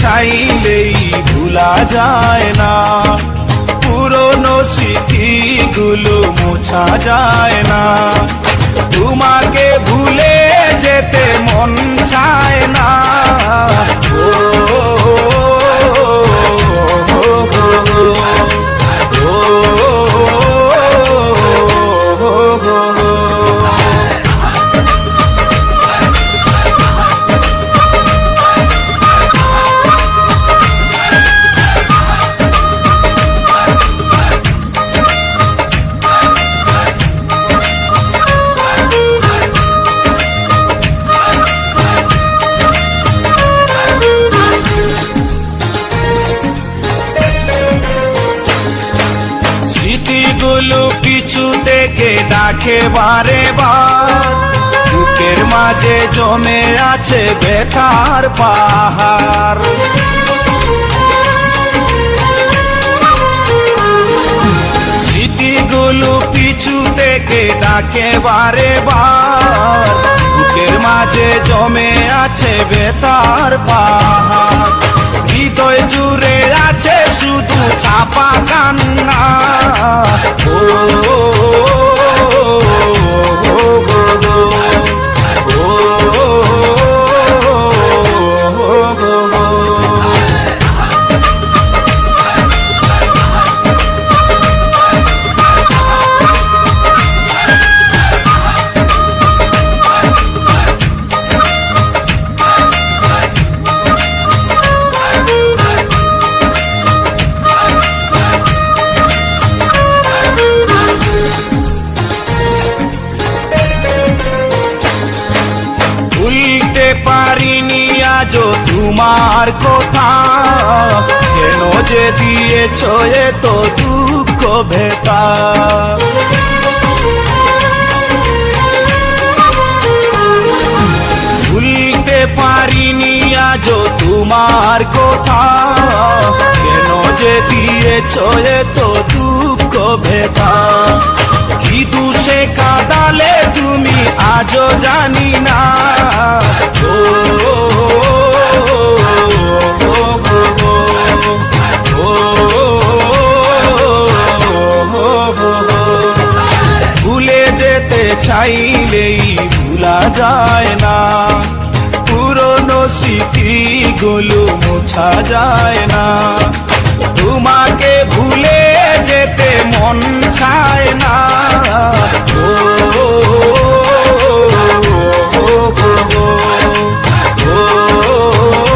চাইলেই ভুলা যায় না, পুরনো স্মৃতিগুলো মোছা যায় না। তোমাকে ভুলে যেতে মন চায় না। স্মৃতিগুলো পিছু থেকে ডাকে বারে বার, বুকের মাঝে জমে আছে ব্যথার পাহাড়। স্মৃতিগুলো পিছু থেকে ডাকে বারে বার, বুকের মাঝে জমে আছে ব্যথার পাহাড়। হৃদয় জুড়ে আছে শুধু ছাপা কান্না। ভুলতে পারিনি আজও তোমার কথা, কেন যে দিয়েছ এত দুঃখ ভেতা। ভুলতে পারিনি আজও তোমার কথা, কেন যে দিয়েছ এত দুঃখ ভেতা। কি দোষে কাঁদালে তুমি আজও জানি না। ভুলে যেতে চাইলেই ভুলা যায় না, পুরনো স্মৃতিগুলো মোছা যায় না। তোমাকে ভুলে যেতে মন চায় না।